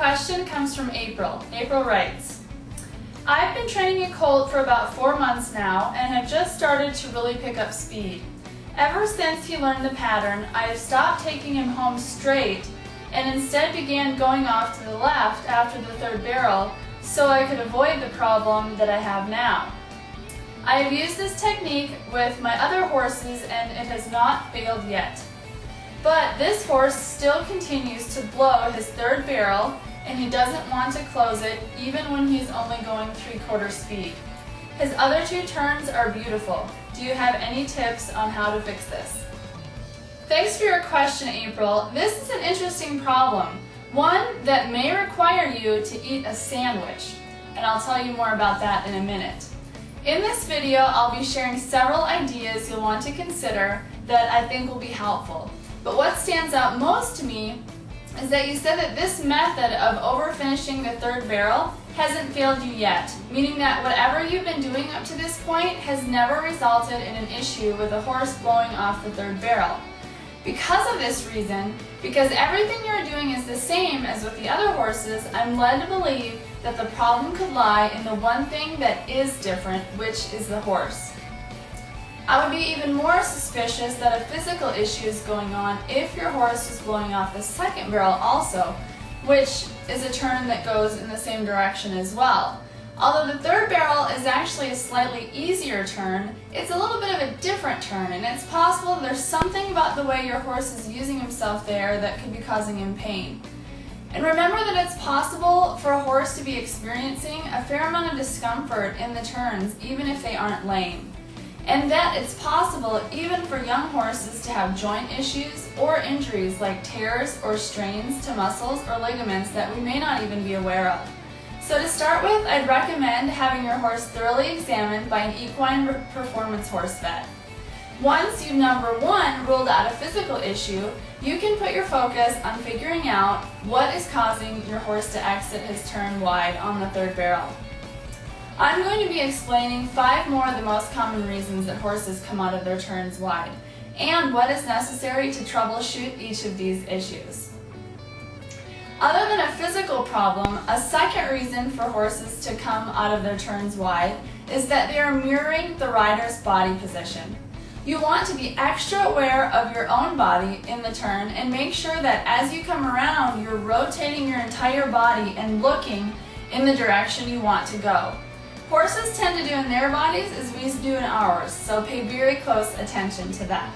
question comes from April. April writes, I've been training a colt for about 4 months now and have just started to really pick up speed. Ever since he learned the pattern, I have stopped taking him home straight and instead began going off to the left after the third barrel so I could avoid the problem that I have now. I have used this technique with my other horses and it has not failed yet. But this horse still continues to blow his third barrel and he doesn't want to close it even when he's only going 3/4 speed. His other 2 turns are beautiful. Do you have any tips on how to fix this? Thanks for your question, April. This is an interesting problem, one that may require you to eat a sandwich, and I'll tell you more about that in a minute. In this video, I'll be sharing several ideas you'll want to consider that I think will be helpful. But what stands out most to me is that you said that this method of over-finishing the third barrel hasn't failed you yet, meaning that whatever you've been doing up to this point has never resulted in an issue with a horse blowing off the third barrel. Because of this reason, because everything you're doing is the same as with the other horses, I'm led to believe that the problem could lie in the one thing that is different, which is the horse. I would be even more suspicious that a physical issue is going on if your horse was blowing off the second barrel also, which is a turn that goes in the same direction as well. Although the third barrel is actually a slightly easier turn, it's a little bit of a different turn, and it's possible there's something about the way your horse is using himself there that could be causing him pain. And remember that it's possible for a horse to be experiencing a fair amount of discomfort in the turns, even if they aren't lame. And that it's possible even for young horses to have joint issues or injuries like tears or strains to muscles or ligaments that we may not even be aware of. So to start with, I'd recommend having your horse thoroughly examined by an equine performance horse vet. Once you've number 1 ruled out a physical issue, you can put your focus on figuring out what is causing your horse to exit his turn wide on the third barrel. I'm going to be explaining 5 more of the most common reasons that horses come out of their turns wide, and what is necessary to troubleshoot each of these issues. Other than a physical problem, a second reason for horses to come out of their turns wide is that they are mirroring the rider's body position. You want to be extra aware of your own body in the turn and make sure that as you come around, you're rotating your entire body and looking in the direction you want to go. Horses tend to do in their bodies as we do in ours, so pay very close attention to that.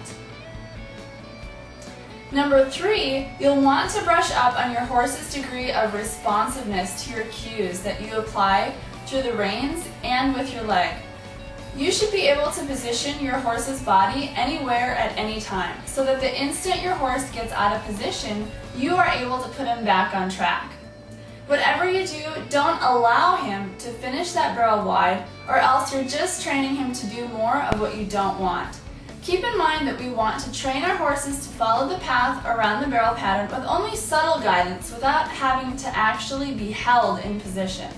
Number 3, you'll want to brush up on your horse's degree of responsiveness to your cues that you apply through the reins and with your leg. You should be able to position your horse's body anywhere at any time, so that the instant your horse gets out of position, you are able to put him back on track. Whatever you do, don't allow him to finish that barrel wide, or else you're just training him to do more of what you don't want. Keep in mind that we want to train our horses to follow the path around the barrel pattern with only subtle guidance without having to actually be held in position.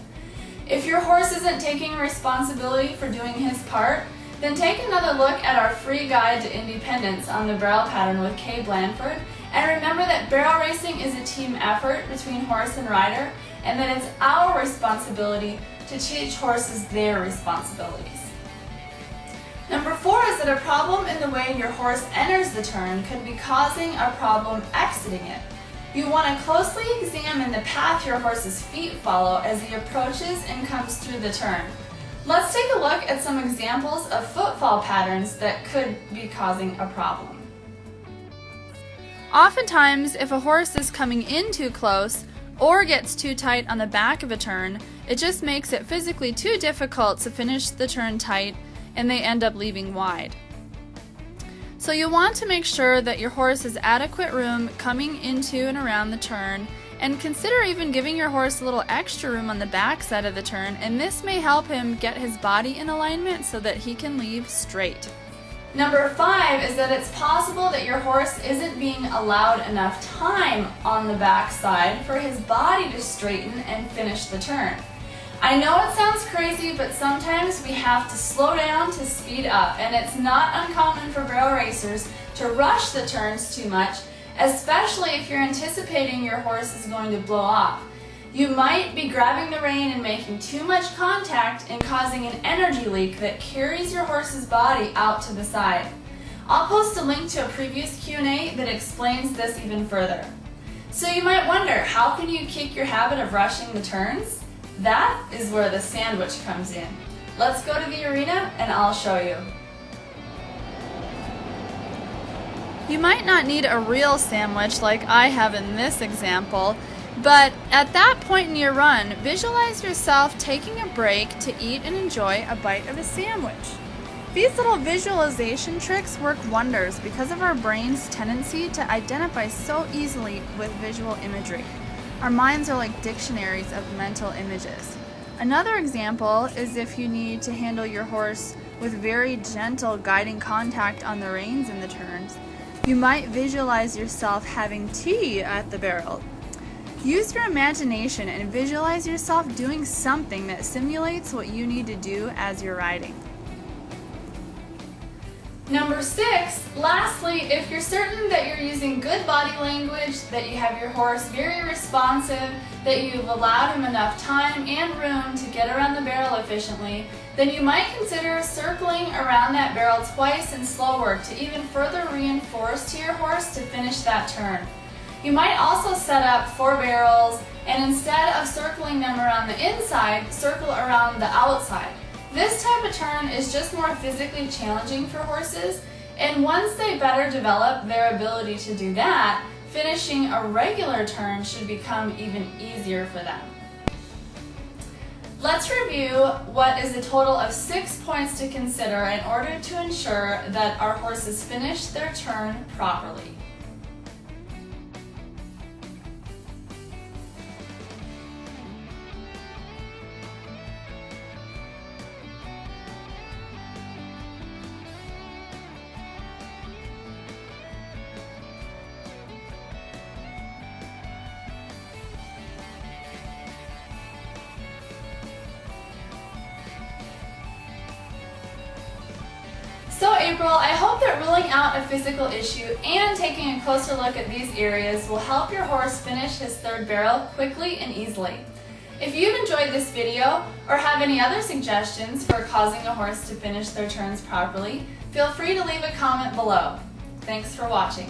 If your horse isn't taking responsibility for doing his part, then take another look at our free guide to independence on the barrel pattern with Kay Blanford, and remember that barrel racing is a team effort between horse and rider, and that it's our responsibility to teach horses their responsibilities. Number 4 is that a problem in the way your horse enters the turn could be causing a problem exiting it. You want to closely examine the path your horse's feet follow as he approaches and comes through the turn. Let's take a look at some examples of footfall patterns that could be causing a problem. Oftentimes, if a horse is coming in too close or gets too tight on the back of a turn, it just makes it physically too difficult to finish the turn tight, and they end up leaving wide. So you want to make sure that your horse has adequate room coming into and around the turn, and consider even giving your horse a little extra room on the back side of the turn, and this may help him get his body in alignment so that he can leave straight. Number 5 is that it's possible that your horse isn't being allowed enough time on the back side for his body to straighten and finish the turn. I know it sounds crazy, but sometimes we have to slow down to speed up, and it's not uncommon for barrel racers to rush the turns too much, especially if you're anticipating your horse is going to blow off. You might be grabbing the rein and making too much contact and causing an energy leak that carries your horse's body out to the side. I'll post a link to a previous Q&A that explains this even further. So you might wonder, how can you kick your habit of rushing the turns? That is where the sandwich comes in. Let's go to the arena and I'll show you. You might not need a real sandwich like I have in this example, but at that point in your run, visualize yourself taking a break to eat and enjoy a bite of a sandwich. These little visualization tricks work wonders because of our brain's tendency to identify so easily with visual imagery. Our minds are like dictionaries of mental images. Another example is if you need to handle your horse with very gentle guiding contact on the reins in the turns. You might visualize yourself having tea at the barrel. Use your imagination and visualize yourself doing something that simulates what you need to do as you're riding. Number 6, lastly, if you're certain that you're using good body language, that you have your horse very responsive, that you've allowed him enough time and room to get around the barrel efficiently, then you might consider circling around that barrel twice in slow work to even further reinforce to your horse to finish that turn. You might also set up 4 barrels and instead of circling them around the inside, circle around the outside. This type of turn is just more physically challenging for horses, and once they better develop their ability to do that, finishing a regular turn should become even easier for them. Let's review what is a total of 6 points to consider in order to ensure that our horses finish their turn properly. So April, I hope that ruling out a physical issue and taking a closer look at these areas will help your horse finish his 3rd barrel quickly and easily. If you've enjoyed this video or have any other suggestions for causing a horse to finish their turns properly, feel free to leave a comment below. Thanks for watching.